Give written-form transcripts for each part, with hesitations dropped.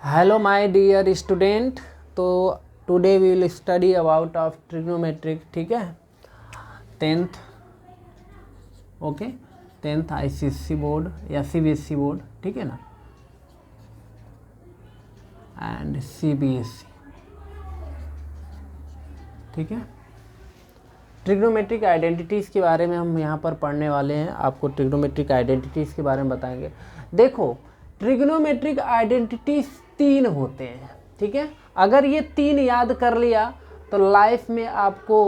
Hello my dear student, तो today we will study about of trigonometric, ठीक है। 10th okay 10th ICSE board या CBSE board, ठीक है ना, एंड CBSE, ठीक है। ट्रिग्नोमेट्रिक आइडेंटिटीज़ के बारे में हम यहाँ पर पढ़ने वाले हैं। आपको ट्रिग्नोमेट्रिक आइडेंटिटीज़ के बारे में बताएंगे। देखो, ट्रिग्नोमेट्रिक आइडेंटिटीज़ 3 होते हैं, ठीक है। अगर ये 3 याद कर लिया तो लाइफ में आपको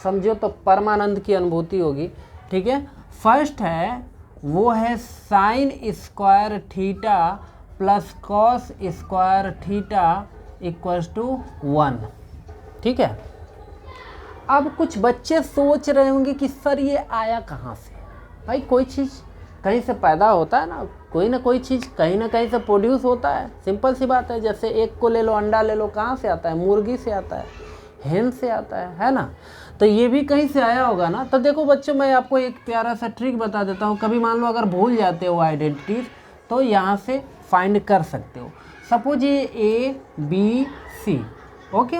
समझो तो परमानंद की अनुभूति होगी, ठीक है। फर्स्ट है वो है sine square theta plus cos square theta equals to 1, ठीक है। अब कुछ बच्चे सोच रहे होंगे कि सर ये आया कहाँ से। भाई कोई चीज़ कहीं से पैदा होता है ना कोई चीज़ कहीं ना कहीं से प्रोड्यूस होता है। सिंपल सी बात है। जैसे एक को ले लो, अंडा ले लो, कहाँ से आता है? मुर्गी से आता है, हेन से आता है ना। तो ये भी कहीं से आया होगा ना। तो देखो बच्चों, मैं आपको एक प्यारा सा ट्रिक बता देता हूँ। कभी मान लो अगर भूल जाते हो आइडेंटिटीज तो यहाँ से फाइंड कर सकते हो। सपोज ये ABC, ओके।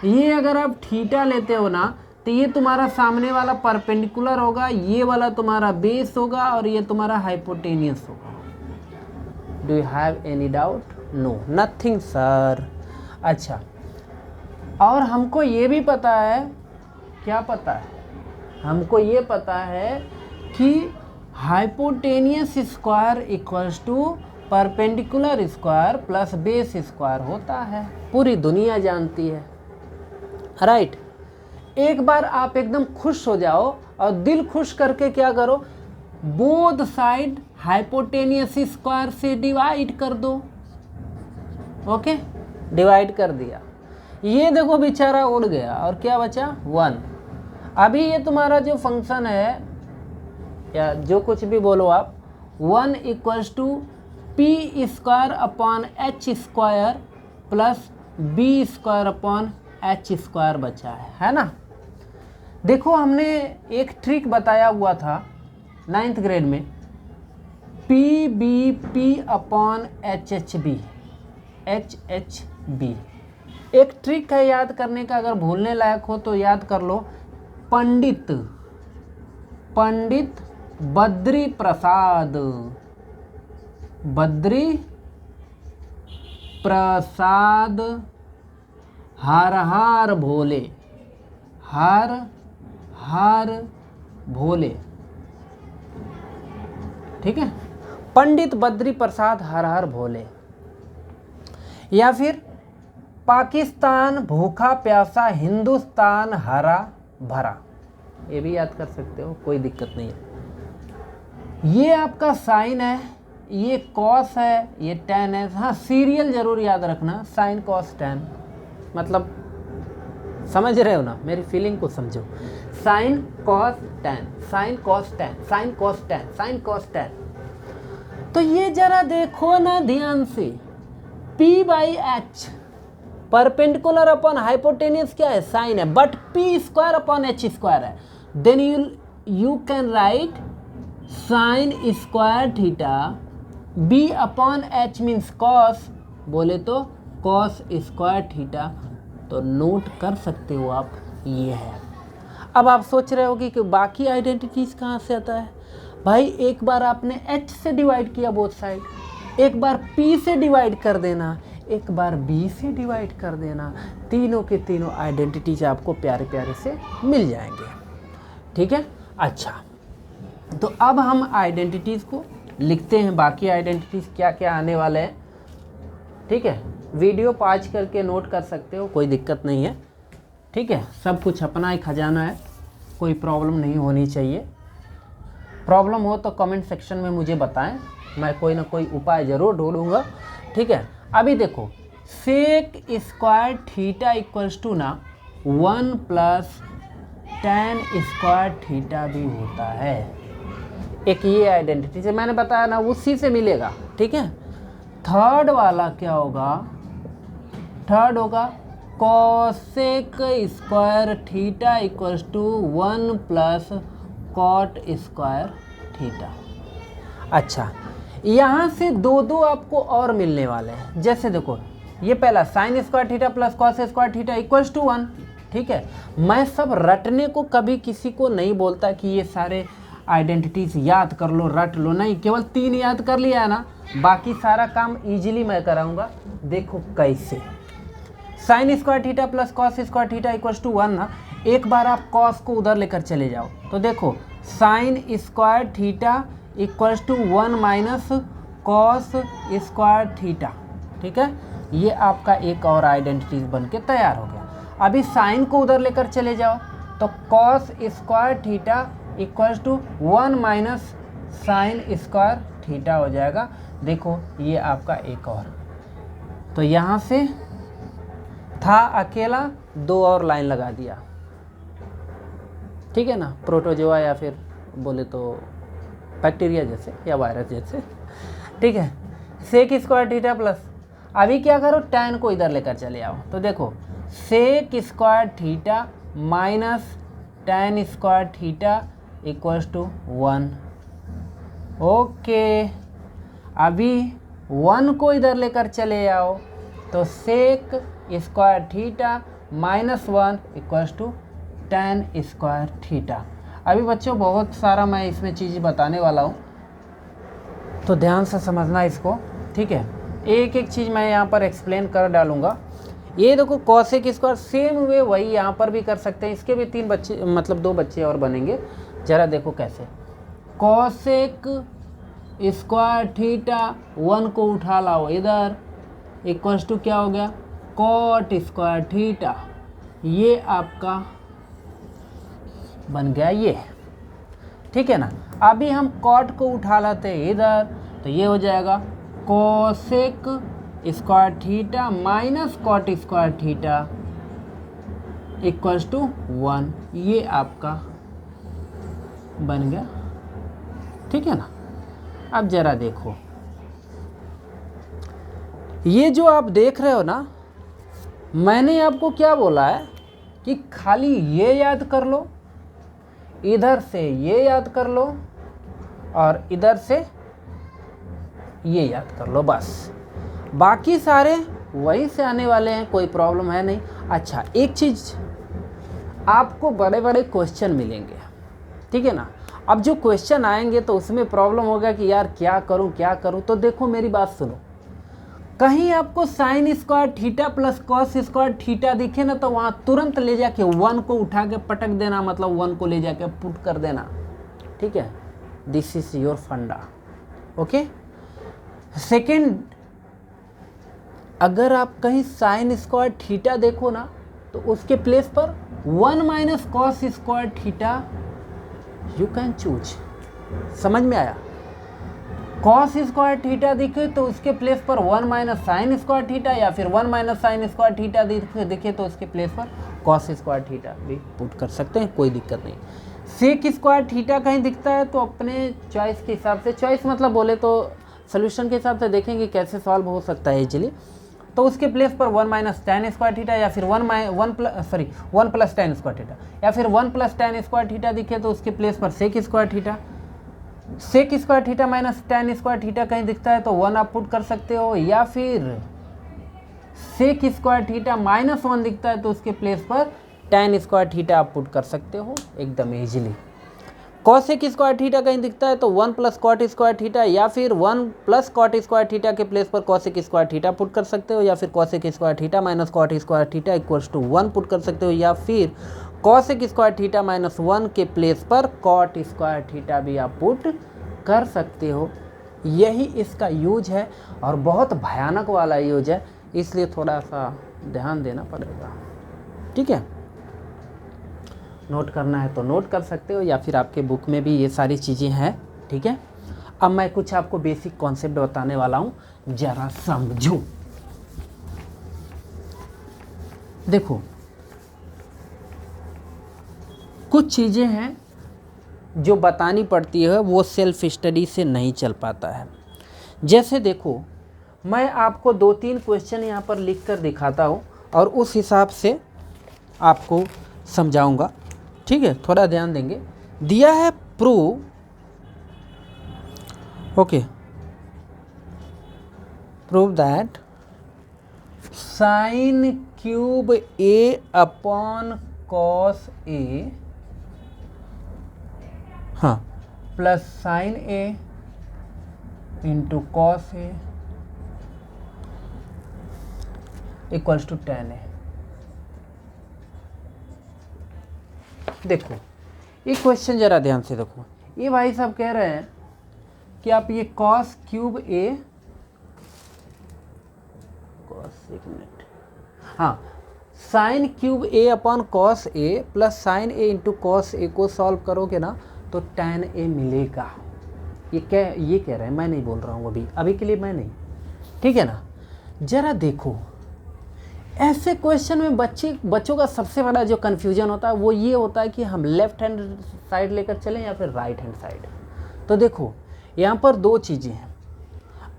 ये अगर आप थीटा लेते हो ना तो ये तुम्हारा सामने वाला परपेंडिकुलर होगा, ये वाला तुम्हारा बेस होगा और ये तुम्हारा हाइपोटेनियस होगा। Do you have any doubt? No, nothing sir. अच्छा, और हमको ये भी पता है, क्या पता है? हमको ये पता है कि hypotenuse square equals to perpendicular square plus base square होता है। पूरी दुनिया जानती है, राइट। एक बार आप एकदम खुश हो जाओ और दिल खुश करके क्या करो, बोथ साइड हाइपोटेनियस स्क्वायर से डिवाइड कर दो। ओके, डिवाइड कर दिया। ये देखो बेचारा उड़ गया और क्या बचा? 1। अभी ये तुम्हारा जो फंक्शन है या जो कुछ भी बोलो आप, 1 equals to P square upon H square plus B square upon H square बचा है ना। देखो, हमने एक ट्रिक बताया हुआ था 9th ग्रेड में, PBP अपॉन HHB। एक ट्रिक है याद करने का, अगर भूलने लायक हो तो याद कर लो। पंडित बद्री प्रसाद हर हर भोले, ठीक है। पंडित बद्री प्रसाद हर हर भोले। या फिर पाकिस्तान भूखा प्यासा, हिंदुस्तान हरा भरा। ये भी याद कर सकते हो, कोई दिक्कत नहीं है। ये आपका साइन है, ये कॉस है, ये टेन है। हाँ, सीरियल जरूर याद रखना, साइन कॉस टेन। मतलब समझ रहे हो ना, मेरी फीलिंग को समझो। Sine cos tan, sine cos tan, sine cos tan, sine cos tan. तो ये जरा देखो ना ध्यान से, P/H परपेंडिकुलर अपॉन हाइपोटेनियस क्या है? साइन है, but P square upon H square है। Then you can write sine square theta, B upon H means cos, बोले तो कॉस स्क्वायर थीटा। तो नोट कर सकते हो आप, ये है। अब आप सोच रहे होगी कि बाकी आइडेंटिटीज़ कहाँ से आता है। भाई एक बार आपने H से डिवाइड किया बोथ साइड, एक बार P से डिवाइड कर देना, एक बार B से डिवाइड कर देना। तीनों के तीनों आइडेंटिटीज आपको प्यारे प्यारे से मिल जाएंगे, ठीक है। अच्छा, तो अब हम आइडेंटिटीज़ को लिखते हैं। बाकी आइडेंटिटीज़ क्या क्या आने वाले हैं, ठीक है। वीडियो पॉज करके नोट कर सकते हो, कोई दिक्कत नहीं है, ठीक है। सब कुछ अपना ही खजाना है, कोई प्रॉब्लम नहीं होनी चाहिए। प्रॉब्लम हो तो कमेंट सेक्शन में मुझे बताएं, मैं कोई ना कोई उपाय ज़रूर ढूंढूंगा, ठीक है। अभी देखो, sec square theta equals to ना 1 प्लस टेन स्क्वायर थीटा भी होता है। एक ये आइडेंटिटी से मैंने बताया ना, उसी से मिलेगा, ठीक है। थर्ड वाला क्या होगा? थर्ड होगा cosec square theta equals to 1 plus cot square theta. अच्छा, यहाँ से दो दो आपको और मिलने वाले हैं। जैसे देखो ये पहला sine square theta plus cos square theta equals to 1, ठीक है। मैं सब रटने को कभी किसी को नहीं बोलता कि ये सारे आइडेंटिटीज याद कर लो, रट लो, नहीं, केवल 3 याद कर लिया है ना, बाकी सारा काम इजीली मैं कराऊंगा। देखो कैसे, sine square theta plus cos square theta equals to 1 ना, एक बार आप कॉस को उधर लेकर चले जाओ तो देखो sine square theta equals to 1 minus cos square theta, ठीक है। ये आपका एक और आइडेंटिटीज बन के तैयार हो गया। अभी साइन को उधर लेकर चले जाओ तो cos square theta equals to 1 minus sine square theta हो जाएगा। देखो ये आपका एक और, तो यहाँ से था अकेला, 2 और लाइन लगा दिया, ठीक है ना। प्रोटोजोआ या फिर बोले तो बैक्टीरिया जैसे या वायरस जैसे, ठीक है। सेक स्क्वायर थीटा प्लस, अभी क्या करो tan को इधर लेकर चले आओ तो देखो sec square theta minus tan square theta equals to 1। Okay, अभी 1 को इधर लेकर चले आओ तो sec square theta minus 1 equals to tan square theta. अभी बच्चों बहुत सारा मैं इसमें चीज़ बताने वाला हूँ, तो ध्यान से समझना इसको, ठीक है। एक एक चीज़ मैं यहाँ पर एक्सप्लेन कर डालूँगा। ये देखो कॉसेक स्क्वायर सेम वे वही यहाँ पर भी कर सकते हैं, इसके भी 3 बच्चे मतलब 2 बच्चे और बनेंगे। ज़रा देखो कैसे, कॉसेक स्क्वायर थीटा 1 को उठा लाओ इधर इक्वल्स टू क्या हो गया कॉट स्क्वायर थीटा, ये आपका बन गया ये, ठीक है ना। अभी हम कॉट को उठा लाते हैं इधर तो ये हो जाएगा cosec square theta minus cot square theta equals to 1, ये आपका बन गया, ठीक है ना। अब जरा देखो, ये जो आप देख रहे हो ना, मैंने आपको क्या बोला है कि खाली ये याद कर लो, इधर से ये याद कर लो और इधर से ये याद कर लो, बस। बाकी सारे वही से आने वाले हैं, कोई प्रॉब्लम है नहीं। अच्छा, एक चीज़, आपको बड़े बड़े क्वेश्चन मिलेंगे, ठीक है ना। अब जो क्वेश्चन आएंगे तो उसमें प्रॉब्लम होगा कि यार क्या करूं क्या करूं। तो देखो मेरी बात सुनो, कहीं आपको sign square theta plus cos square theta दिखे ना तो वहाँ तुरंत ले जाके 1 को उठा के पटक देना, मतलब 1 को ले जाके पुट कर देना, ठीक है। दिस इज योर फंडा, ओके। सेकेंड, अगर आप कहीं साइन स्क्वायर थीटा देखो ना तो उसके प्लेस पर 1 minus cos square theta you can choose. समझ में आया? कॉस स्क्वायर थीटा दिखे तो उसके प्लेस पर 1 माइनस साइन स्क्वायर थीटा, या फिर 1 माइनस साइन स्क्वायर थीटा दिखे तो उसके प्लेस पर कॉस स्क्वायर थीटा भी पुट कर सकते हैं, कोई दिक्कत नहीं। सेक स्क्वायर थीटा कहीं दिखता है तो अपने चॉइस के हिसाब से, चॉइस मतलब बोले तो सोल्यूशन के हिसाब से देखेंगे कैसे सॉल्व हो सकता है इजीली, तो उसके प्लेस पर 1 माइनस टेन स्क्वायर थीटा या फिर 1 प्लस टेन स्क्वायर थीटा या फिर 1 प्लस टेन स्क्वायर थीटा दिखे तो उसके प्लेस पर sec square theta, sec square theta minus tan square theta कहीं दिखता है तो 1 आप पुट कर सकते हो, या फिर सेक स्क्वायर थीटा माइनस 1 दिखता है तो उसके प्लेस पर टेन स्क्वायर थीटा आप पुट कर सकते हो एकदम इजीली। कॉसेक स्क्वायर थीटा कहीं दिखता है तो 1 प्लस कॉट स्क्वायर थीटा या फिर 1 प्लस कॉट स्क्वायर थीटा के प्लेस पर कॉसेक स्क्वायर थीटा पुट कर सकते हो, या फिर cosec square theta minus cot square theta equals to 1 put कर सकते हो, या फिर कॉसेक स्क्वायर थीटा माइनस 1 के प्लेस पर कॉट स्क्वायर थीटा भी आप पुट कर सकते हो। यही इसका यूज है और बहुत भयानक वाला यूज है, इसलिए थोड़ा सा ध्यान देना पड़ेगा, ठीक है। नोट करना है तो नोट कर सकते हो, या फिर आपके बुक में भी ये सारी चीज़ें हैं, ठीक है। अब मैं कुछ आपको बेसिक कॉन्सेप्ट बताने वाला हूँ, जरा समझो। देखो कुछ चीज़ें हैं जो बतानी पड़ती है, वो सेल्फ स्टडी से नहीं चल पाता है। जैसे देखो, मैं आपको 2-3 क्वेश्चन यहाँ पर लिख कर दिखाता हूँ और उस हिसाब से आपको समझाऊंगा, ठीक है। थोड़ा ध्यान देंगे। दिया है prove, okay, prove that sine cube A upon cos A, हाँ, plus sine A into cos A equals to ten A. देखो ये क्वेश्चन जरा ध्यान से देखो, ये भाई साहब कह रहे हैं कि आप ये कॉस क्यूब ए, कॉस, एक मिनट, हाँ, sign cube A upon cos A plus sine A into cos ए को सॉल्व करोगे ना तो tan ए मिलेगा। ये कह रहे हैं, मैं नहीं बोल रहा हूँ अभी के लिए मैं नहीं, ठीक है ना। जरा देखो ऐसे क्वेश्चन में बच्चों का सबसे बड़ा जो कन्फ्यूजन होता है वो ये होता है कि हम लेफ्ट हैंड साइड लेकर चलें या फिर राइट हैंड साइड। तो देखो यहाँ पर दो चीज़ें हैं।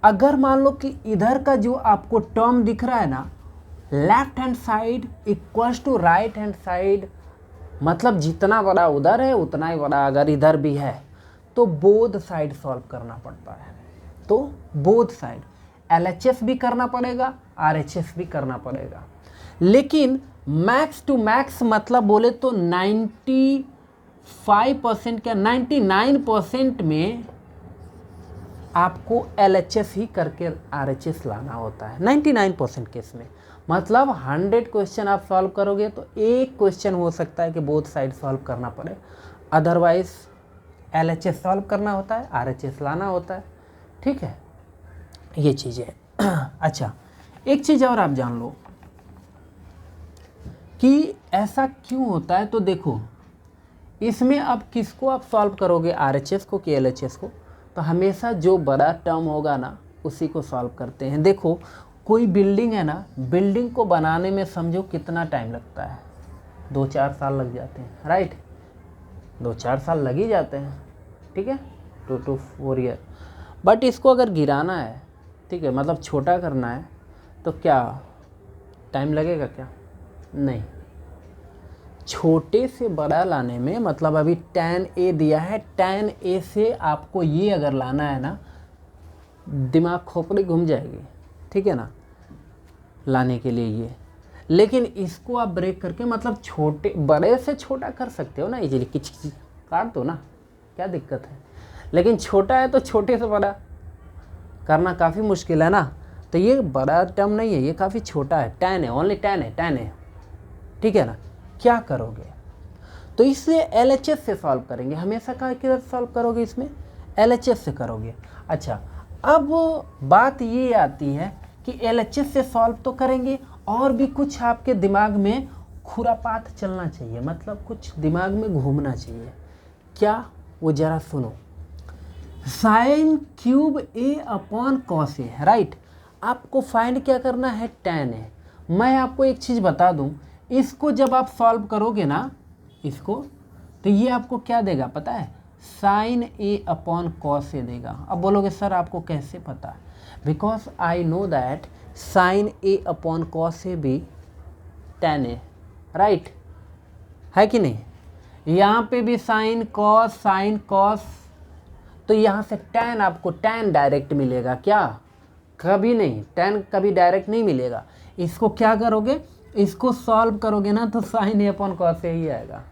अगर मान लो कि इधर का जो आपको टर्म दिख रहा है ना, left hand side equals to right hand side, मतलब जितना बड़ा उधर है उतना ही बड़ा अगर इधर भी है, तो बोथ साइड सॉल्व करना पड़ता है। तो बोथ साइड LHS भी करना पड़ेगा, RHS भी करना पड़ेगा। लेकिन मैक्स टू मैक्स मतलब बोले तो 95% क्या 99% में आपको LHS ही करके RHS लाना होता है 99% केस में। मतलब 100 क्वेश्चन आप सॉल्व करोगे तो एक क्वेश्चन हो सकता है कि बोथ साइड सॉल्व करना पड़े, अदरवाइज LHS सॉल्व करना होता है, RHS लाना होता है, ठीक है, ये चीज़ है। अच्छा, एक चीज़ और आप जान लो कि ऐसा क्यों होता है। तो देखो इसमें अब किसको आप सॉल्व करोगे, RHS को कि LHS को, तो हमेशा जो बड़ा टर्म होगा ना उसी को सॉल्व करते हैं। देखो कोई बिल्डिंग है ना, बिल्डिंग को बनाने में समझो कितना टाइम लगता है, 2-4 साल लग जाते हैं, राइट, 2-4 साल लग ही जाते हैं, ठीक है, 2 to 4 ईयर। बट इसको अगर गिराना है, ठीक है, मतलब छोटा करना है, तो क्या टाइम लगेगा क्या? नहीं, छोटे से बड़ा लाने में मतलब अभी tan A दिया है, tan A से आपको ये अगर लाना है ना, दिमाग खोपड़ी घूम जाएगी, ठीक है ना, लाने के लिए ये। लेकिन इसको आप ब्रेक करके मतलब छोटे बड़े से छोटा कर सकते हो ना इजीली, किच काट दो ना, क्या दिक्कत है। लेकिन छोटा है तो छोटे से बड़ा करना काफ़ी मुश्किल है ना। तो ये बड़ा टर्म नहीं है, ये काफ़ी छोटा है, tan है, ओनली tan है, ठीक है ना। क्या करोगे तो इससे LHS से सॉल्व करेंगे, हमेशा का किधर सॉल्व करोगे, इसमें LHS से करोगे। अच्छा, अब बात ये आती है कि LHS से सॉल्व तो करेंगे, और भी कुछ आपके दिमाग में खुरापात चलना चाहिए, मतलब कुछ दिमाग में घूमना चाहिए। क्या, वो ज़रा सुनो। Sine cube A upon cos A, right, आपको फाइंड क्या करना है, tan है। मैं आपको एक चीज़ बता दूं, इसको जब आप सॉल्व करोगे ना इसको, तो ये आपको क्या देगा पता है, sine A upon cos A देगा। अब बोलोगे सर आपको कैसे पता, because I know that sine A upon cos A भी tan ए, राइट है कि नहीं। यहाँ पे भी साइन कॉस, तो यहाँ से tan आपको tan डायरेक्ट मिलेगा क्या, कभी नहीं, tan कभी डायरेक्ट नहीं मिलेगा। इसको क्या करोगे, इसको सॉल्व करोगे ना तो साइन A अपॉन कॉस ए ही आएगा,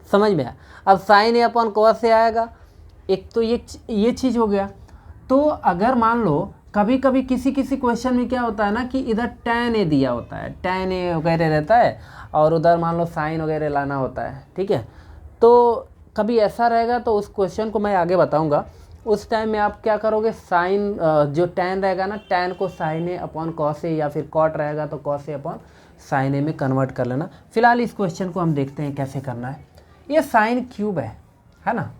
समझ में आया। अब साइन A अपॉन कॉस ए आएगा, एक तो ये चीज़ हो गया। तो अगर मान लो कभी कभी किसी क्वेश्चन में क्या होता है ना कि इधर tan A दिया होता है, tan A वगैरह रहता है, और उधर मान लो साइन वगैरह लाना होता है, ठीक है। तो कभी ऐसा रहेगा, तो उस क्वेश्चन को मैं आगे बताऊंगा। उस टाइम में आप क्या करोगे, साइन जो tan रहेगा ना, tan को साइन A अपॉन कॉस ए, या फिर कॉट रहेगा तो कॉस ए अपॉन साइन ए में कन्वर्ट कर लेना। फिलहाल इस क्वेश्चन को हम देखते हैं कैसे करना है। ये साइन क्यूब है ना,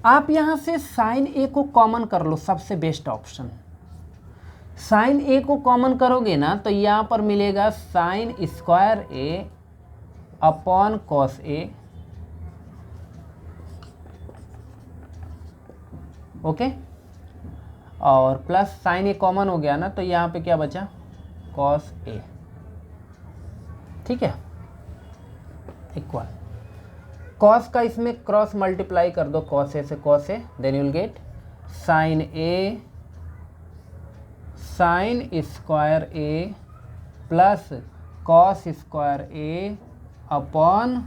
आप यहाँ से साइन A को कॉमन कर लो, सबसे बेस्ट ऑप्शन। साइन A को कॉमन करोगे ना तो यहाँ पर मिलेगा sine square A upon cos A, okay, और प्लस साइन A कॉमन हो गया ना, तो यहाँ पे क्या बचा, कॉस A, ठीक है, इक्वल कॉस का इसमें क्रॉस मल्टीप्लाई कर दो, कॉस A से cos A, then you will get sine A sine square A plus cos square A upon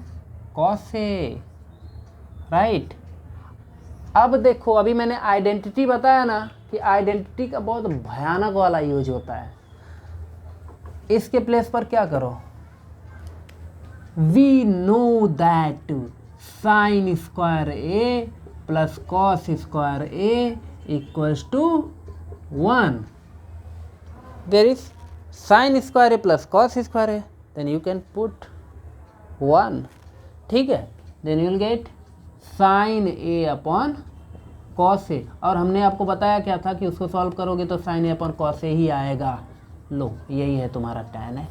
cos A, right. अब देखो, अभी मैंने आइडेंटिटी बताया ना कि आइडेंटिटी का बहुत भयानक वाला यूज होता है। इसके प्लेस पर क्या करो, we know that sine square A plus cos square A equals to 1। There is sine square A plus cos square A, then you can put 1, ठीक है। Then you will get sine A upon cos A, और हमने आपको बताया क्या था कि उसको सॉल्व करोगे तो साइन ए अपॉन कॉस ए ही आएगा। लो, यही है तुम्हारा tan है,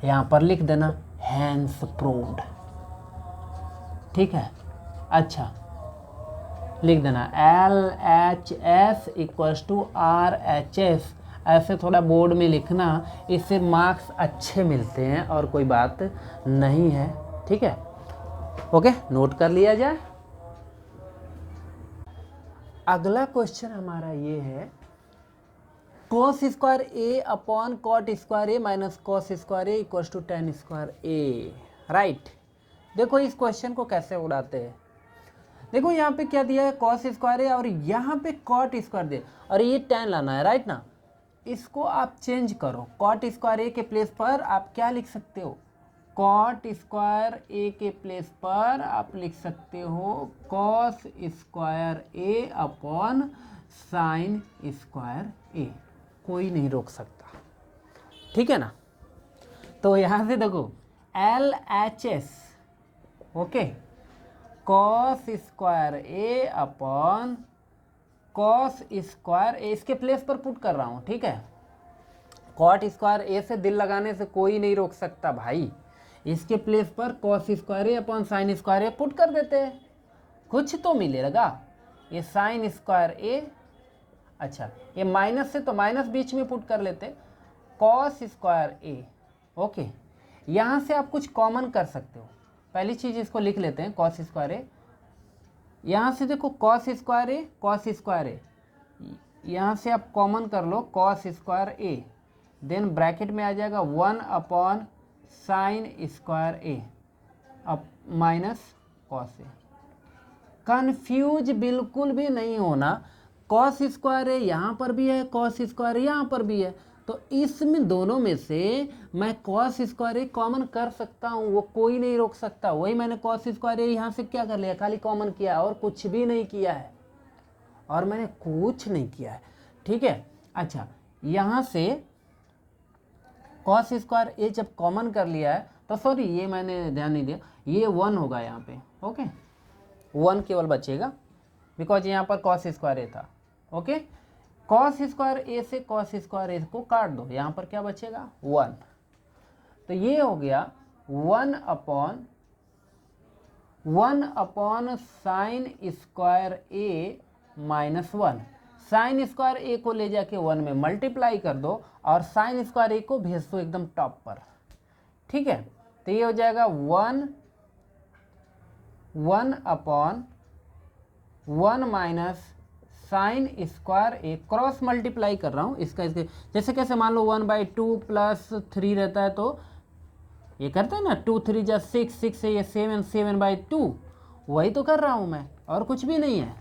यहाँ पर लिख देना हैंस प्रूव्ड, ठीक है। अच्छा, लिख देना LHS इक्वल्स टू RHS, ऐसे थोड़ा बोर्ड में लिखना, इससे मार्क्स अच्छे मिलते हैं और कोई बात नहीं है, ठीक है। ओके, नोट कर लिया जाए। अगला क्वेश्चन हमारा ये है, cos square A upon cot square A minus cos square A equals to tan square A, right. देखो इस क्वेश्चन को कैसे उड़ाते हैं। देखो यहाँ पे क्या दिया है, कॉस स्क्वायर ए और यहाँ पे कॉट स्क्वायर दे, और ये tan लाना है, राइट ना। इसको आप चेंज करो, कॉट स्क्वायर ए के प्लेस पर आप क्या लिख सकते हो, कॉट स्क्वायर ए के प्लेस पर आप लिख सकते हो cos square A upon sine square ए, कोई नहीं रोक सकता, ठीक है ना। तो यहाँ से देखो LHS, okay, cos square A upon cos square ए, इसके प्लेस पर पुट कर रहा हूँ, ठीक है। कॉट स्क्वायर ए से दिल लगाने से कोई नहीं रोक सकता भाई, इसके प्लेस पर cos square A upon sine square A put कर देते हैं, कुछ तो मिलेगा। ये साइन स्क्वायर ए, अच्छा ये माइनस से तो माइनस बीच में पुट कर लेते, कॉस स्क्वायर ए, ओके। यहाँ से आप कुछ कॉमन कर सकते हो, पहली चीज़ इसको लिख लेते हैं कॉस स्क्वायर ए, यहाँ से देखो cos square A, cos square ए, यहाँ से आप कॉमन कर लो cos square A, then bracket में आ जाएगा 1 अपॉन साइन स्क्वायर ए अब माइनस कॉस ए। कन्फ्यूज बिल्कुल भी नहीं होना, कॉस स्क्वायर ए यहाँ पर भी है, कॉस स्क्वायर यहाँ पर भी है, तो इसमें दोनों में से मैं कॉस स्क्वायर ए कॉमन कर सकता हूँ, वो कोई नहीं रोक सकता। वही मैंने कॉस स्क्वायर ए यहाँ से क्या कर लिया, खाली कॉमन किया और कुछ भी नहीं किया है, और मैंने कुछ नहीं किया है, ठीक है। अच्छा, यहाँ से कॉस स्क्वायर ए जब कॉमन कर लिया है तो सॉरी ये मैंने ध्यान नहीं दिया, ये 1 होगा यहाँ पे, ओके 1 केवल बचेगा, बिकॉज यहाँ पर कॉस स्क्वायर ए था, ओके। कॉस स्क्वायर ए से कॉस स्क्वायर ए को काट दो, यहाँ पर क्या बचेगा 1, तो ये हो गया 1 upon sine square A minus 1। Sine square A को ले जाके 1 में मल्टीप्लाई कर दो और साइन स्क्वायर ए को भेज दो एकदम टॉप पर, ठीक है। तो ये हो जाएगा 1 अपॉन 1 माइनस साइन स्क्वायर ए, क्रॉस मल्टीप्लाई कर रहा हूँ इसका इसके, जैसे कैसे मान लो 1/2 प्लस 3 रहता है तो ये करता है ना 2 3 जा 6, 6 से ये 7, 7/2, वही तो कर रहा हूँ मैं, और कुछ भी नहीं है,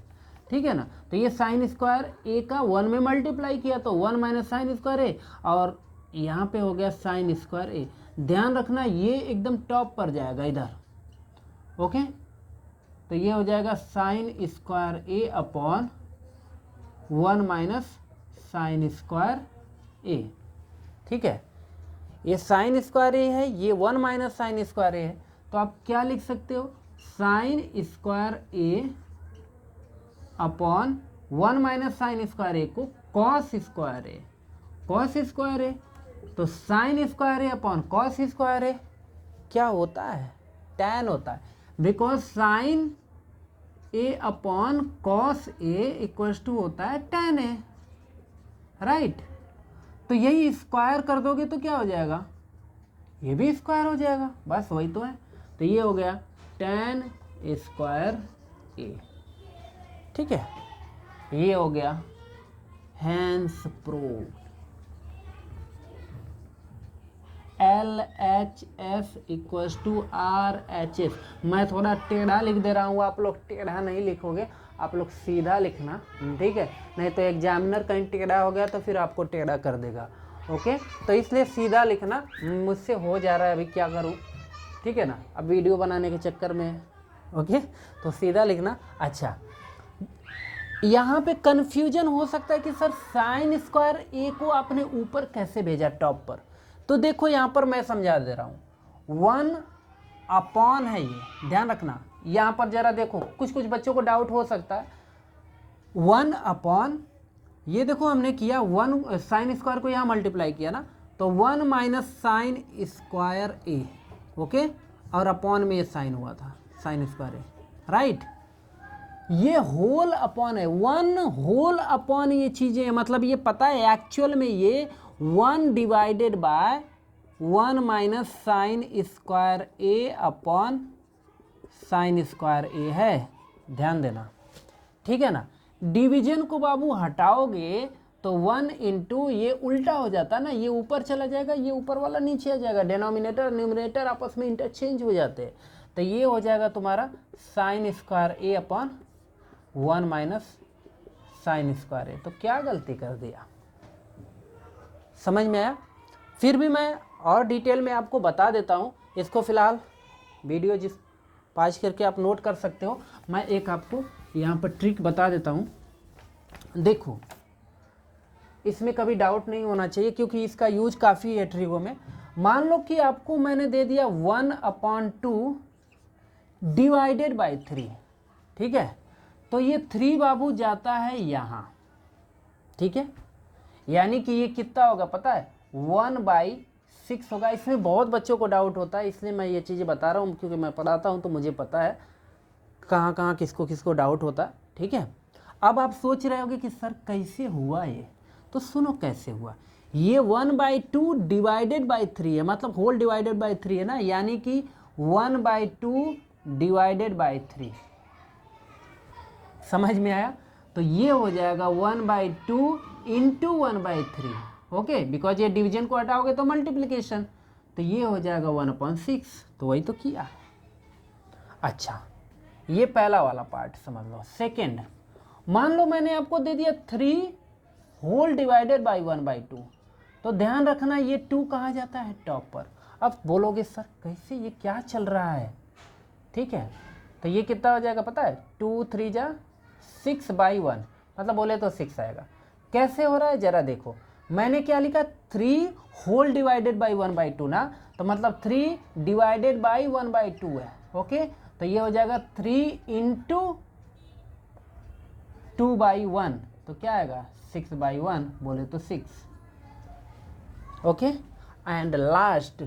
ठीक है ना। तो ये साइन स्क्वायर ए का 1 में मल्टीप्लाई किया तो 1 माइनस साइन स्क्वायर ए, और यहाँ पे हो गया साइन स्क्वायर ए। ध्यान रखना ये एकदम टॉप पर जाएगा इधर, ओके। तो ये हो जाएगा sine square A upon 1 minus sine square ए, ठीक है। ये साइन स्क्वायर ए है, ये 1 माइनस साइन स्क्वायर ए है, तो आप क्या लिख सकते हो, sine square A upon 1 minus sine square A को cos square A, cos square A, तो sine square A upon cos square A क्या होता है, tan होता है, because sine A upon cos A equals to होता है tan ए, right. तो यही स्क्वायर कर दोगे तो क्या हो जाएगा, ये भी स्क्वायर हो जाएगा, बस वही तो है। तो ये हो गया tan स्क्वायर ए, ठीक है। ये हो गया hence proved. L H S equals to R H S. मैं थोड़ा टेढ़ा लिख दे रहा हूँ, आप लोग टेढ़ा नहीं लिखोगे, आप लोग सीधा लिखना, ठीक है, नहीं तो एग्जामिनर कहीं टेढ़ा हो गया तो फिर आपको टेढ़ा कर देगा। ओके, तो इसलिए सीधा लिखना, मुझसे हो जा रहा है, अभी क्या करूँ, ठीक है ना, अब वीडियो बनाने के चक्कर में। ओके, तो सीधा लिखना। अच्छा, यहाँ पे कन्फ्यूजन हो सकता है कि सर साइन स्क्वायर ए को आपने ऊपर कैसे भेजा टॉप पर। तो देखो यहाँ पर मैं समझा दे रहा हूँ, 1 अपॉन है, ये ध्यान रखना। यहाँ पर जरा देखो, कुछ बच्चों को डाउट हो सकता है, 1 अपॉन, ये देखो हमने किया 1 साइन स्क्वायर को यहाँ मल्टीप्लाई किया ना, तो 1 माइनस साइन स्क्वायर ए, ओके, और अपॉन में ये साइन हुआ था, साइन स्क्वायर ए, राइट। ये होल अपॉन है, 1 होल अपॉन ये चीज़ें, मतलब ये पता है एक्चुअल में ये 1 divided by 1 minus sine square A upon sine square A है, ध्यान देना, ठीक है ना। डिवीजन को बाबू हटाओगे तो 1 इंटू ये उल्टा हो जाता ना, ये ऊपर चला जाएगा, ये ऊपर वाला नीचे आ जाएगा, डिनोमिनेटर न्यूमरेटर आपस में इंटरचेंज हो जाते हैं, तो ये हो जाएगा तुम्हारा sign square A upon 1 minus sine square A. तो क्या गलती कर दिया, समझ में आया? फिर भी मैं और डिटेल में आपको बता देता हूँ, इसको फिलहाल वीडियो जिस पाज करके आप नोट कर सकते हो। मैं एक आपको यहाँ पर ट्रिक बता देता हूँ, देखो इसमें कभी डाउट नहीं होना चाहिए क्योंकि इसका यूज काफ़ी है ट्रिगो में। मान लो कि आपको मैंने दे दिया 1/2 डिवाइडेड बाई 3, ठीक है, तो ये 3 बाबू जाता है यहाँ, ठीक है, यानी कि ये कितना होगा पता है, 1/6 होगा। इसमें बहुत बच्चों को डाउट होता है, इसलिए मैं ये चीज़ें बता रहा हूँ क्योंकि मैं पढ़ाता हूँ तो मुझे पता है कहाँ कहाँ किसको किसको डाउट होता है, ठीक है। अब आप सोच रहे होगे कि सर कैसे हुआ ये, तो सुनो कैसे हुआ। ये 1/2 डिवाइडेड बाई 3 है, मतलब होल डिवाइडेड बाई 3 है ना, यानी कि 1/2 डिवाइडेड बाई 3, समझ में आया? तो ये हो जाएगा 1/2 इंटू 1/3, ओके, बिकॉज ये डिवीजन को हटाओगे तो मल्टीप्लिकेशन, तो ये हो जाएगा 1/6, तो वही तो किया। अच्छा, ये पहला वाला पार्ट समझ लो। सेकेंड, मान लो मैंने आपको दे दिया 3 होल डिवाइडेड बाई 1/2, तो ध्यान रखना ये 2 कहाँ जाता है, टॉप पर। अब बोलोगे सर कैसे, ये क्या चल रहा है, ठीक है, तो ये कितना हो जाएगा पता है, 2 3 जा 6/1, मतलब बोले तो 6 आएगा। कैसे हो रहा है जरा देखो, मैंने क्या लिखा, 3 होल डिवाइडेड बाई 1/2 ना, तो मतलब 3 डिवाइडेड बाई 1/2 है, ओके, तो ये हो जाएगा 3 इंटू 2/1, तो क्या आएगा 6/1, बोले तो 6, ओके। एंड लास्ट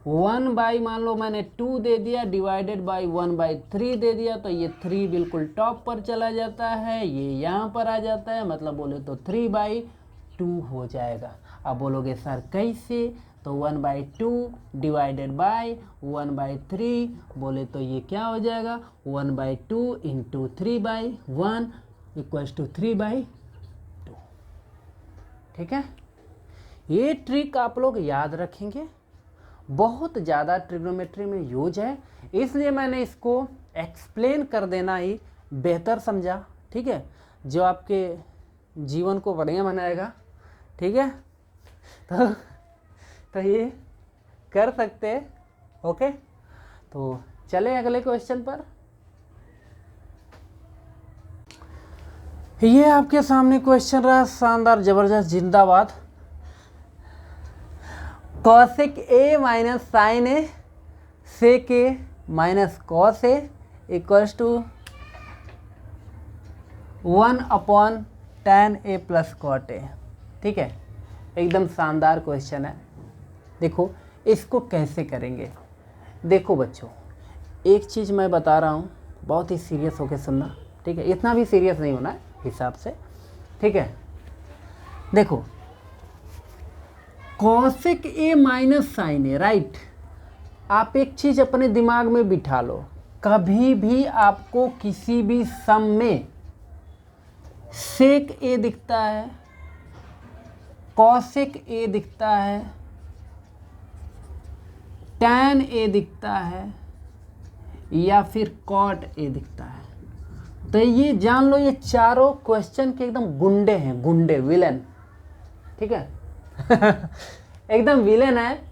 1 मान लो मैंने 2 दे दिया डिवाइडेड बाई 1/3 दे दिया, तो ये 3 बिल्कुल टॉप पर चला जाता है, ये यहाँ पर आ जाता है, मतलब बोले तो 3/2 हो जाएगा। अब बोलोगे सर कैसे, तो 1/2 डिवाइडेड बाई 1/3, बोले तो ये क्या हो जाएगा, 1/2 इंटू 3/1 इक्वल्स टू 3/2, ठीक है। ये ट्रिक आप लोग याद रखेंगे, बहुत ज़्यादा ट्रिग्नोमेट्री में यूज है, इसलिए मैंने इसको एक्सप्लेन कर देना ही बेहतर समझा, ठीक है, जो आपके जीवन को बढ़िया बनाएगा, ठीक है। तो ये कर सकते हैं, ओके। तो चले अगले क्वेश्चन पर। ये आपके सामने क्वेश्चन रहा, शानदार जबरदस्त जिंदाबाद। Cosec A minus sine A sec A minus cos A equals to 1/tan a plus cot A, ठीक है, एकदम शानदार क्वेश्चन है। देखो इसको कैसे करेंगे, देखो बच्चों एक चीज़ मैं बता रहा हूँ, बहुत ही सीरियस होकर सुनना, ठीक है, इतना भी सीरियस नहीं होना है हिसाब से, ठीक है। देखो cosec A minus sine A, right, आप एक चीज़ अपने दिमाग में बिठा लो, कभी भी आपको किसी भी सम में सेक ए दिखता है, कॉसेक ए दिखता है, tan A दिखता है या फिर cot A दिखता है। तो ये जान लो, ये चारों क्वेश्चन के एकदम गुंडे हैं, गुंडे, विलेन, ठीक है। एकदम विलेन है।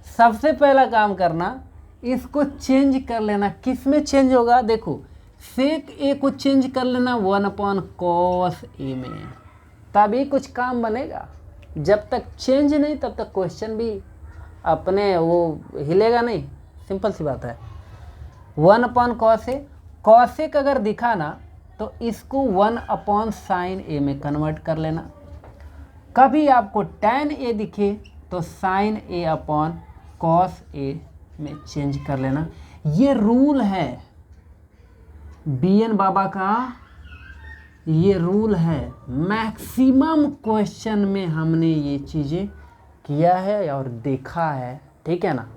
सबसे पहला काम करना, इसको चेंज कर लेना। किस में चेंज होगा? देखो, सेक ए को चेंज कर लेना 1/cos A में, तभी कुछ काम बनेगा। जब तक चेंज नहीं तब तक क्वेश्चन भी अपने वो हिलेगा नहीं। सिंपल सी बात है। 1/cos A, cos A अगर दिखा ना तो इसको 1/sin A में कन्वर्ट कर लेना। कभी आपको tan A दिखे तो sin A/cos A में चेंज कर लेना। ये रूल है BN बाबा का, ये रूल है। मैक्सिमम क्वेश्चन में हमने ये चीज़ें किया है और देखा है, ठीक है ना।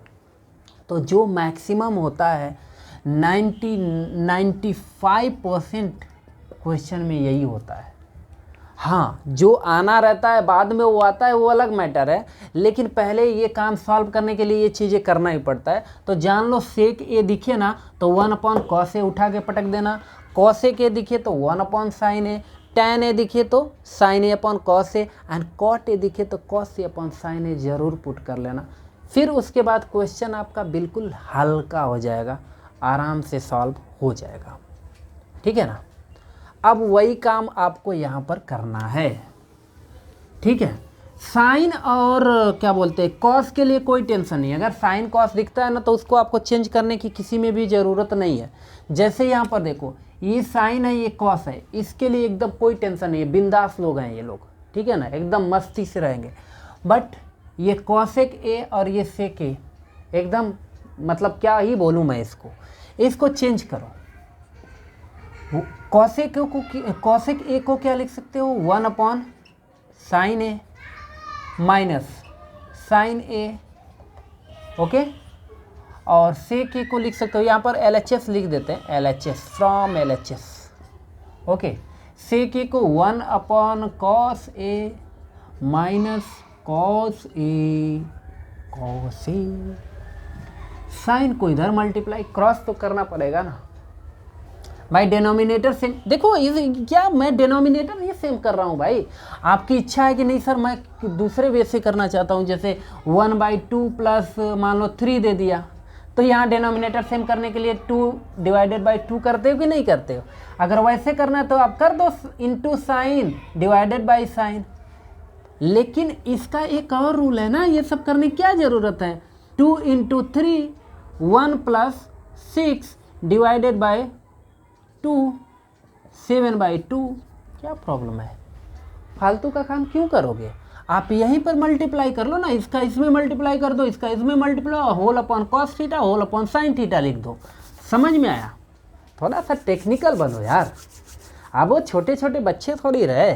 तो जो मैक्सिमम होता है 95% क्वेश्चन में यही होता है। हाँ, जो आना रहता है बाद में वो आता है, वो अलग मैटर है, लेकिन पहले ये काम सॉल्व करने के लिए ये चीज़ें करना ही पड़ता है। तो जान लो, सेक ए दिखे ना तो 1/cos A उठा के पटक देना, cos A दिखे तो 1/sin A, tan A दिखे तो sin A/cos A and cot A दिखे तो cos A/sin A ज़रूर पुट कर लेना। फिर उसके बाद क्वेश्चन आपका बिल्कुल हल्का हो जाएगा, आराम से सॉल्व हो जाएगा, ठीक है ना। अब वही काम आपको यहाँ पर करना है, ठीक है। साइन और क्या बोलते हैं, कॉस के लिए कोई टेंशन नहीं है। अगर साइन कॉस दिखता है ना तो उसको आपको चेंज करने की किसी में भी ज़रूरत नहीं है। जैसे यहाँ पर देखो, ये साइन है, ये कॉस है, इसके लिए एकदम कोई टेंशन नहीं है, बिंदास लोग हैं ये लोग, ठीक है ना, एकदम मस्ती से रहेंगे। बट ये कॉसेक ए और ये सेक ए एकदम, मतलब क्या ही बोलूँ मैं, इसको चेंज करो। कॉसेक ए को क्या लिख सकते हो? 1/sin A minus sin A, okay. और सेक ए को लिख सकते हो, यहाँ पर LHS लिख देते हैं, LHS from LHS, okay. Sec A को 1/cos A माइनस cos A, साइन को इधर मल्टीप्लाई, क्रॉस तो करना पड़ेगा ना भाई। डिनोमिनेटर सेम, देखो ये क्या, मैं डिनोमिनेटर नहीं सेम कर रहा हूँ भाई। आपकी इच्छा है कि नहीं सर मैं दूसरे वे से करना चाहता हूँ, जैसे 1/2 प्लस मान लो 3 दे दिया, तो यहाँ डिनोमिनेटर सेम करने के लिए 2/2 करते हो कि नहीं करते हो? अगर वैसे करना है तो आप कर दो into sine divided by sine. लेकिन इसका एक और रूल है ना, ये सब करने की क्या ज़रूरत है? 2 × 3 1 + 6 डिवाइडेड बाई 2 7/2। क्या प्रॉब्लम है? फालतू का काम क्यों करोगे? आप यहीं पर मल्टीप्लाई कर लो ना, इसका इसमें मल्टीप्लाई कर दो, इसका इसमें multiply, whole upon cos theta whole upon sin theta लिख दो। समझ में आया? थोड़ा सा टेक्निकल बनो यार। अब वो छोटे छोटे बच्चे थोड़ी रहे।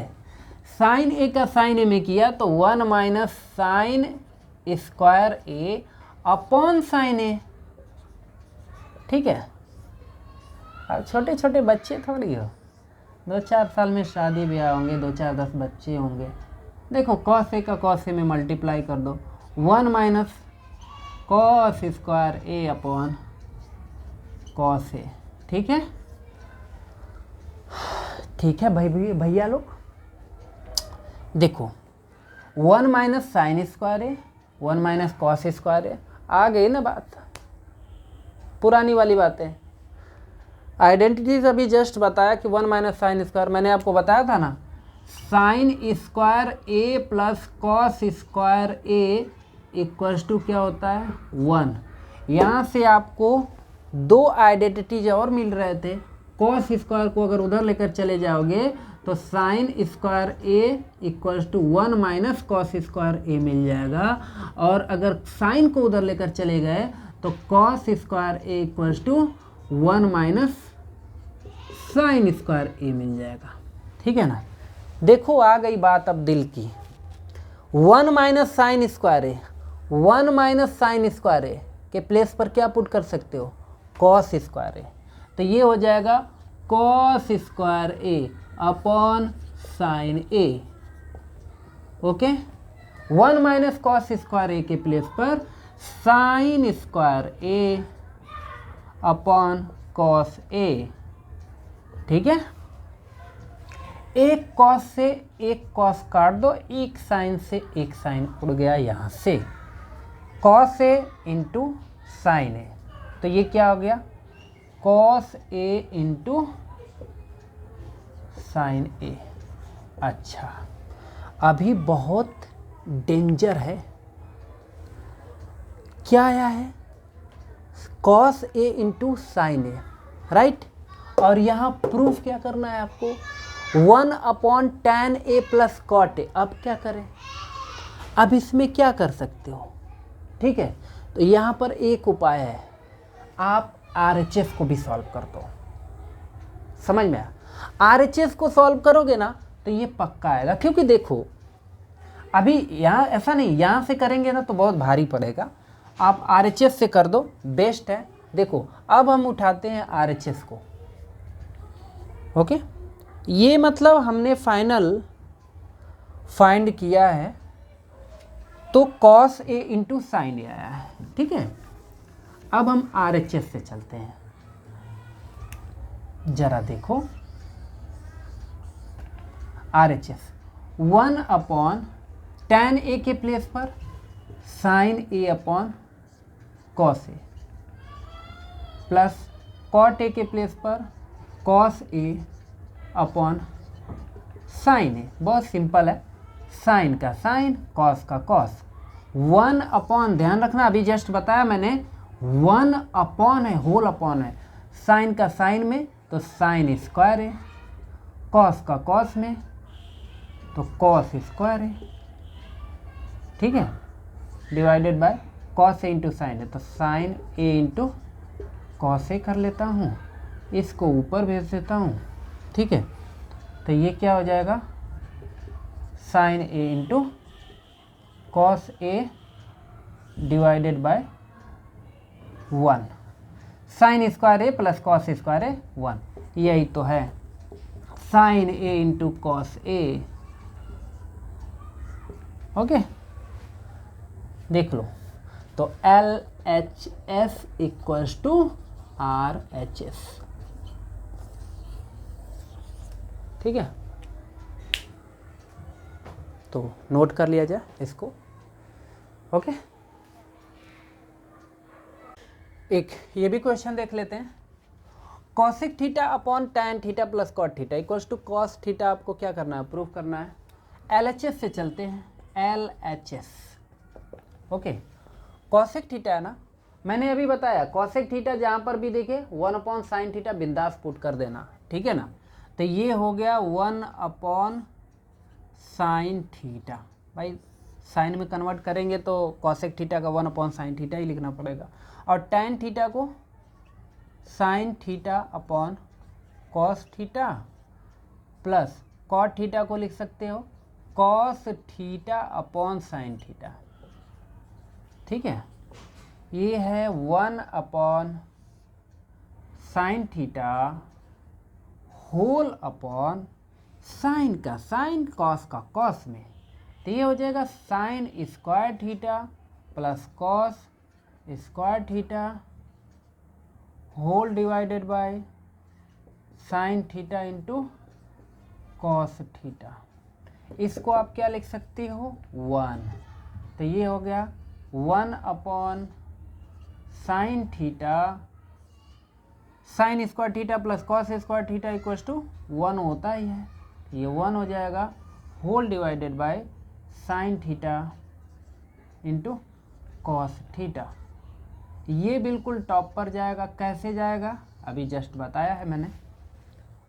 साइन ए का साइन ए में किया तो 1 - sin square A upon sine ए, ठीक है। अब छोटे छोटे बच्चे थोड़ी हो, 2-4 साल में शादी ब्याह होंगे, 2-4-10 बच्चे होंगे। देखो cos ए का cos ए में मल्टीप्लाई कर दो, 1 - cos square A upon cos ए, ठीक है। ठीक है भाई भैया लोग, देखो 1 - sin square A 1 - cos square ए, आ गई ना बात, पुरानी वाली बातें। आइडेंटिटीज अभी जस्ट बताया कि 1 - sin स्क्वायर, मैंने आपको बताया था ना, sine square A plus cos square A equals to क्या होता है? 1। यहाँ से आपको 2 आइडेंटिटीज और मिल रहे थे। कॉस स्क्वायर को अगर उधर लेकर चले जाओगे तो sine square A equals to 1 - cos square A मिल जाएगा, और अगर साइन को उधर लेकर चले गए तो cos square A equals to 1 - sin square A मिल जाएगा, ठीक है ना। देखो आ गई बात अब दिल की। 1 - sin square A 1 - sin square ए के प्लेस पर क्या पुट कर सकते हो? cos square A. तो ये हो जाएगा cos square A upon sine A, okay. 1 - cos square ए के प्लेस पर sign square A upon cos ए। ठीक है, एक कॉस से एक कॉस काट दो, एक साइन से एक साइन उड़ गया यहाँ से, कॉस ए इंटू साइन ए, तो ये क्या हो गया कॉस ए इंटू साइन ए। अच्छा, अभी बहुत डेंजर है, क्या आया है cos A into sine A, right. और यहाँ प्रूफ क्या करना है आपको, 1/tan a प्लस कॉट ए। अब क्या करें, अब इसमें क्या कर सकते हो, ठीक है, तो यहाँ पर एक उपाय है, आप RHS को भी सॉल्व कर दो। समझ में आया, RHS को सॉल्व करोगे ना तो ये पक्का आएगा, क्योंकि देखो अभी यहाँ ऐसा नहीं, यहाँ से करेंगे ना तो बहुत भारी पड़ेगा, आप RHS से कर दो, बेस्ट है। देखो अब हम उठाते हैं RHS को, ओके, ये मतलब हमने फाइनल फाइंड किया है, तो कॉस ए इंटू साइन ए आया है, ठीक है। अब हम RHS से चलते हैं, जरा देखो RHS 1/tan ए के प्लेस पर sine A upon cos A, plus cot A के प्लेस पर cos A upon sine A. बहुत सिंपल है, साइन का साइन, कॉस का कॉस, 1/, ध्यान रखना अभी जस्ट बताया मैंने 1/, है, होल अपॉन है, साइन का साइन में तो साइन स्क्वायर है, कॉस का कॉस में तो कॉस स्क्वायर है, ठीक है, divided by cos A into sine है, तो साइन ए इंटू कॉस ए कर लेता हूँ, इसको ऊपर भेज देता हूँ, ठीक है, तो ये क्या हो जाएगा sine A into cos A divided by 1, sine square A plus cos square A 1, यही तो है sine A into cos A. Okay, देख लो, तो LHS इक्वल्स टू RHS, ठीक है, तो नोट कर लिया जाए इसको। ओके, एक ये भी क्वेश्चन देख लेते हैं, cosec theta upon tan theta plus cot theta equals to cos theta, आपको क्या करना है प्रूफ करना है। LHS से चलते हैं, LHS, ओके, कॉसेक थीटा है ना, मैंने अभी बताया कॉसेक थीटा जहाँ पर भी देखे 1/sin थीटा बिंदास पुट कर देना, ठीक है ना, तो ये हो गया 1/sin थीटा, भाई साइन में कन्वर्ट करेंगे तो कॉसेक थीटा का 1/sin थीटा ही लिखना पड़ेगा, और टैन थीटा को sine theta upon cos theta plus cot theta को लिख सकते हो cos theta upon sine theta, ठीक है, ये है 1/sin theta whole upon sine का साइन, कॉस का कॉस में, तो ये हो जाएगा sine square theta plus cos square theta whole divided by sine theta into cos theta. इसको आप क्या लिख सकते हो 1, तो ये हो गया 1/sin theta sine square theta plus cos square theta equals to 1 होता ही है, ये 1 हो जाएगा whole divided by sine theta into cos theta. ये बिल्कुल टॉप पर जाएगा, कैसे जाएगा अभी जस्ट बताया है मैंने,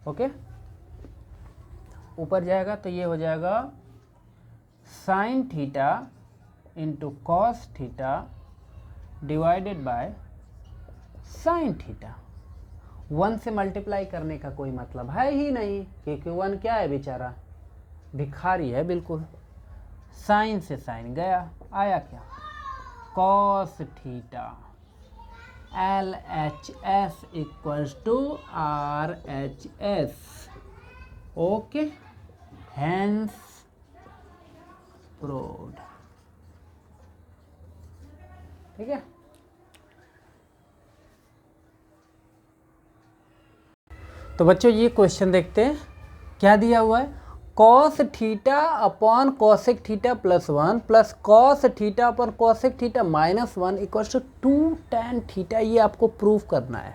ओके, ऊपर जाएगा तो ये हो जाएगा sign theta into cos theta divided by sine theta. 1 से मल्टीप्लाई करने का कोई मतलब है ही नहीं, क्योंकि 1 क्या है बेचारा, भिखारी है बिल्कुल, साइन से साइन गया, आया क्या cos theta. LHS equals to RHS, okay, hence proved, ठीक है। तो बच्चों ये क्वेश्चन देखते हैं क्या दिया हुआ है। Cos theta upon cosec theta plus 1 plus cos theta upon cosec theta minus 1 equal to 2 tan theta. ये आपको प्रूव करना है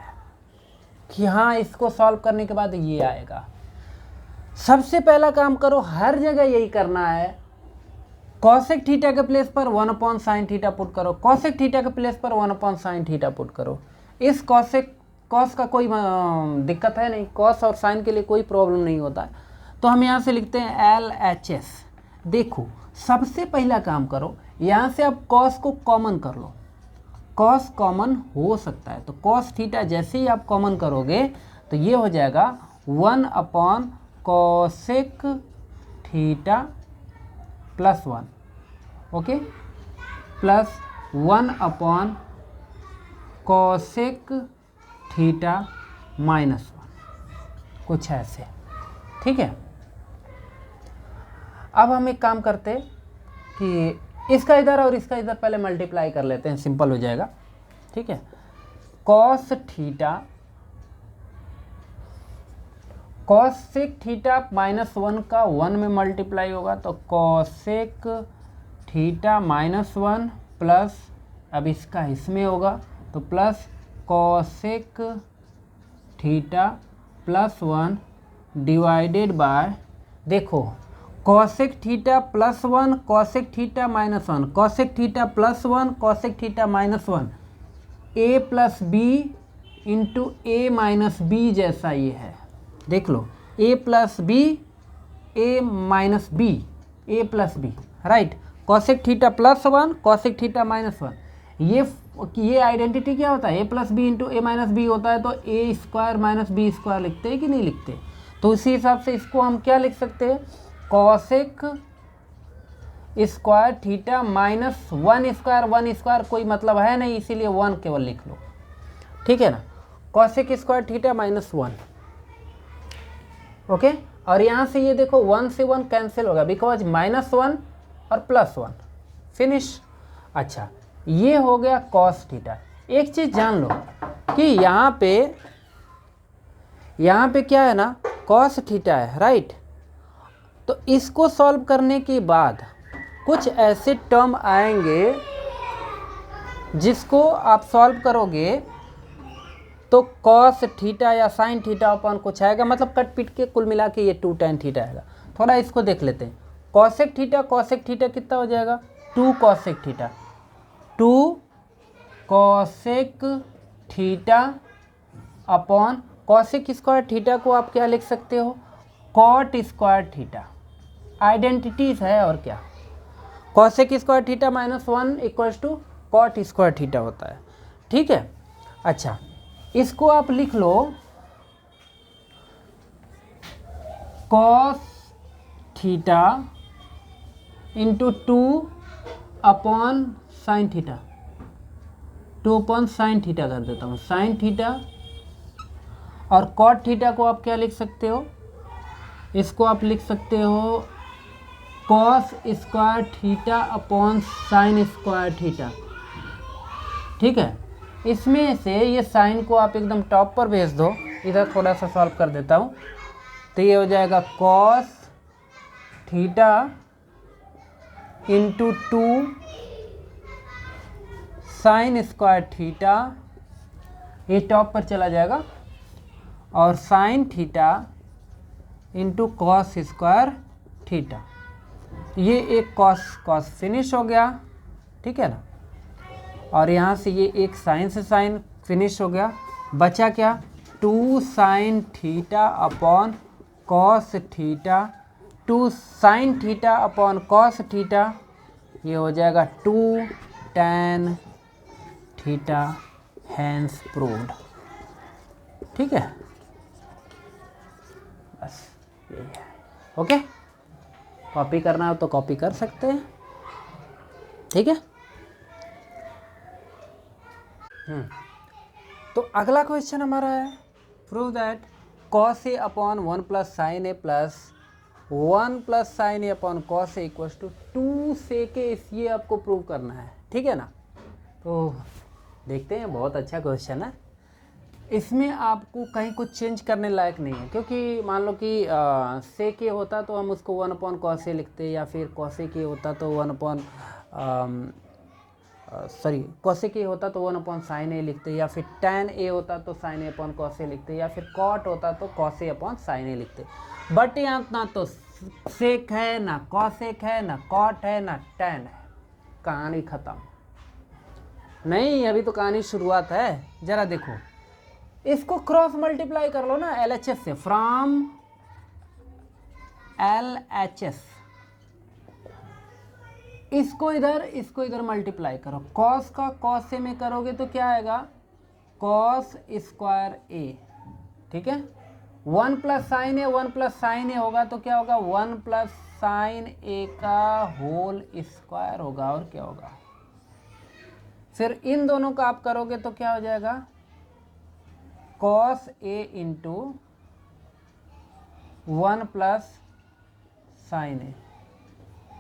कि हाँ, इसको सॉल्व करने के बाद ये आएगा। सबसे पहला काम करो, हर जगह यही करना है। कॉसेक थीटा के प्लेस पर 1 अपॉन साइन थीटा पुट करो, कॉसेक थीटा के प्लेस पर 1 अपॉन साइन थीटा पुट करो। इस कॉस का कोई दिक्कत है नहीं, कॉस और साइन के लिए कोई प्रॉब्लम नहीं होता है। तो हम यहाँ से लिखते हैं LHS। देखो सबसे पहला काम करो, यहाँ से आप कॉस को कॉमन कर लो, कॉस कॉमन हो सकता है। तो कॉस थीटा जैसे ही आप कॉमन करोगे तो ये हो जाएगा 1 upon cosec theta plus 1, okay, plus 1 upon cosec theta minus 1, कुछ ऐसे, ठीक है। अब हम एक काम करते हैं कि इसका इधर और इसका इधर पहले मल्टीप्लाई कर लेते हैं, सिंपल हो जाएगा, ठीक है। Cos theta cosec theta minus 1 का 1 में मल्टीप्लाई होगा तो कॉसेक थीटा माइनस 1 प्लस, अब इसका इसमें होगा तो plus cosec theta plus 1 divided by, देखो cosec theta plus 1 cosec theta minus 1, cosec theta plus 1 cosec theta minus 1, A plus B into A minus B जैसा ये है, देख लो, A plus B A minus B, A plus B, right. Cosec theta plus 1 cosec theta minus 1, ये identity क्या होता है, A plus B into A minus B होता है, तो ए स्क्वायर माइनस बी स्क्वायर लिखते हैं कि नहीं लिखते। तो उसी हिसाब से इसको हम क्या लिख सकते हैं, cosec square theta minus 1 square कोई मतलब है नहीं, इसीलिए 1 केवल लिख लो, ठीक है ना। Cosec square theta minus 1, okay. और यहाँ से ये देखो 1 से 1 कैंसिल होगा बिकॉज माइनस 1 और प्लस 1, फिनिश। अच्छा, ये हो गया कॉस थीटा। एक चीज़ जान लो कि यहाँ पे क्या है ना, कॉस थीटा है, राइट। तो इसको सॉल्व करने के बाद कुछ ऐसे टर्म आएंगे जिसको आप सॉल्व करोगे तो कॉस थीटा या साइन थीटा अपन कुछ आएगा, मतलब कट पीट के कुल मिला के ये 2 tan थीटा आएगा। थोड़ा इसको देख लेते हैं। कॉसेक थीटा कितना हो जाएगा, 2 cosec theta, 2 cosec theta upon cosec square theta को आप क्या लिख सकते हो, कॉट स्क्वायर थीटा। आइडेंटिटीज है और क्या, cosec square theta minus 1 equals to cot square theta होता है, ठीक है। अच्छा, इसको आप लिख लो cos theta into 2 upon sine theta, 2 upon sine theta कर देता हूँ, साइन थीटा। और कॉट थीटा को आप क्या लिख सकते हो, इसको आप लिख सकते हो cos square theta upon sine square theta, ठीक है। इसमें से ये साइन को आप एकदम टॉप पर भेज दो, इधर थोड़ा सा सॉल्व कर देता हूँ, तो ये हो जाएगा cos theta into 2 sign square theta, ये टॉप पर चला जाएगा, और sign theta into cos square theta, ये एक कॉस फिनिश हो गया, ठीक है ना। और यहाँ से ये एक साइन से साइन फिनिश हो गया, बचा क्या, 2 sign theta upon cos theta, 2 sign theta upon cos theta, ये हो जाएगा 2 tan थीटा, हैंस प्रूव्ड, ठीक है। बस यही है, ओके। कॉपी करना हो तो कॉपी कर सकते हैं, ठीक है। तो अगला क्वेश्चन हमारा है, prove that cos A upon 1 plus sine A plus 1 plus sine A upon cos A equals to 2 sec A, ये आपको प्रूव करना है, ठीक है ना। ओह, देखते हैं, बहुत अच्छा क्वेश्चन है। इसमें आपको कहीं कुछ चेंज करने लायक नहीं है, क्योंकि मान लो कि सेक ए होता तो हम उसको 1/cos ए लिखते, या फिर cosec ए होता तो 1/cosec ए होता तो 1/sin ए लिखते, या फिर tan ए होता तो sin a/cos ए लिखते, या फिर cot होता तो cos a/sin ए लिखते। बट यहाँ ना तो सेक है, ना cosec है, ना cot है, ना tan है। कहानी खत्म। नहीं, अभी तो कहानी शुरुआत है। जरा देखो, इसको क्रॉस मल्टीप्लाई कर लो ना LHS से, फ्रॉम LHS, इसको इधर मल्टीप्लाई करो। कॉस का कॉस से में करोगे तो क्या आएगा, कॉस स्क्वायर ए, ठीक है। 1 प्लस साइन ए, 1 प्लस साइन ए होगा तो क्या होगा, 1 प्लस साइन ए का होल स्क्वायर होगा, और क्या होगा। फिर इन दोनों का आप करोगे तो क्या हो जाएगा, cos A into 1 plus sine ए,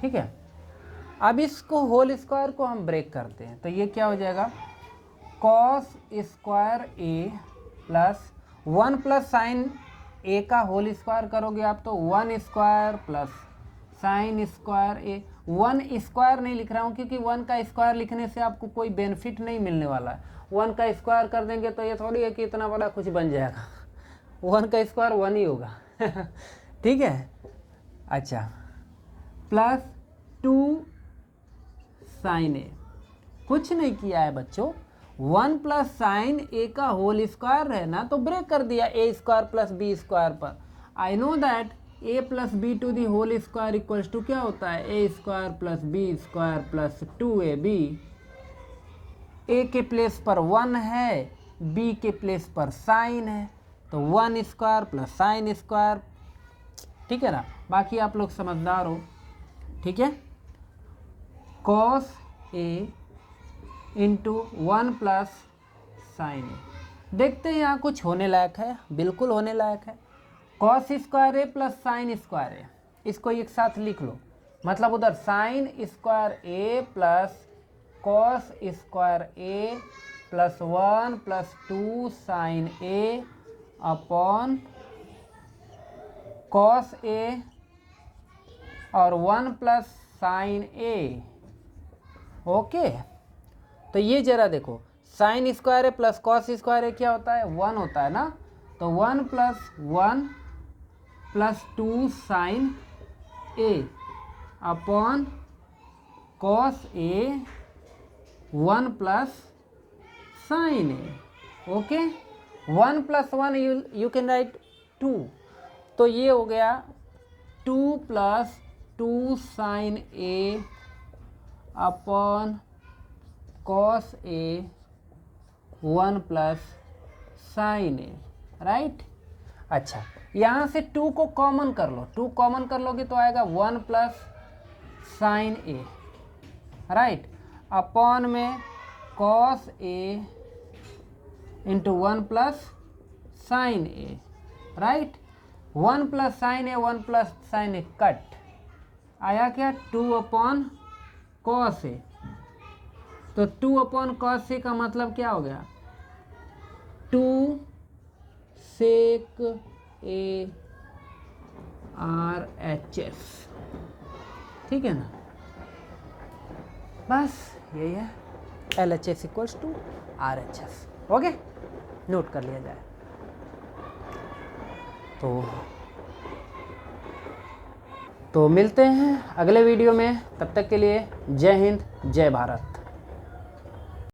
ठीक है। अब इसको होल स्क्वायर को हम ब्रेक करते हैं तो ये क्या हो जाएगा, cos square A plus 1 plus sine ए का होल स्क्वायर करोगे आप तो 1 square plus sign square A. 1 square नहीं लिख रहा हूँ क्योंकि 1 का स्क्वायर लिखने से आपको कोई बेनिफिट नहीं मिलने वाला है। 1 का स्क्वायर कर देंगे तो ये थोड़ी है कि इतना बड़ा कुछ बन जाएगा। 1 का स्क्वायर 1 ही होगा। ठीक है, अच्छा, प्लस 2 साइन ए, कुछ नहीं किया है बच्चों। 1 प्लस साइन ए का होल स्क्वायर है ना, तो ब्रेक कर दिया A square plus B square पर। I know that A plus B to the whole square equals to क्या होता है, A square plus B square plus 2ab। ए के प्लेस पर 1 है, बी के प्लेस पर साइन है, तो 1 स्क्वायर प्लस साइन स्क्वायर, ठीक है ना। बाकी आप लोग समझदार हो, ठीक है। Cos A into 1 plus sine ए। देखते हैं यहाँ कुछ होने लायक है, बिल्कुल होने लायक है। Cos square A plus sign square ए, इसको एक साथ लिख लो, मतलब उधर sign square A plus cos square A plus 1 plus 2 sine A upon cos A और 1 प्लस साइन ए। ओके, तो ये जरा देखो, sine square A plus cos square A क्या होता है, 1 होता है ना, तो 1 plus 1 plus 2 sine A upon cos A 1 plus sine A. Okay, 1 plus 1 you can write 2, तो ये हो गया 2 plus 2 sine A upon cos A 1 plus sine A, right. अच्छा, यहाँ से 2 को कॉमन कर लो, 2 कॉमन कर लोगे तो आएगा 1 plus sine A, right, upon में cos A into 1 plus sine A, right. 1 plus sine A, 1 plus sine A cut, आया क्या, 2 अपॉन कॉस ए। तो 2 अपॉन कॉस ए का मतलब क्या हो गया, 2 सेक ए RHS, ठीक है ना। बस यही है, LHS equals to RHS। Okay, note कर लिया जाए। तो मिलते हैं अगले वीडियो में, तब तक के लिए जय हिंद, जय भारत।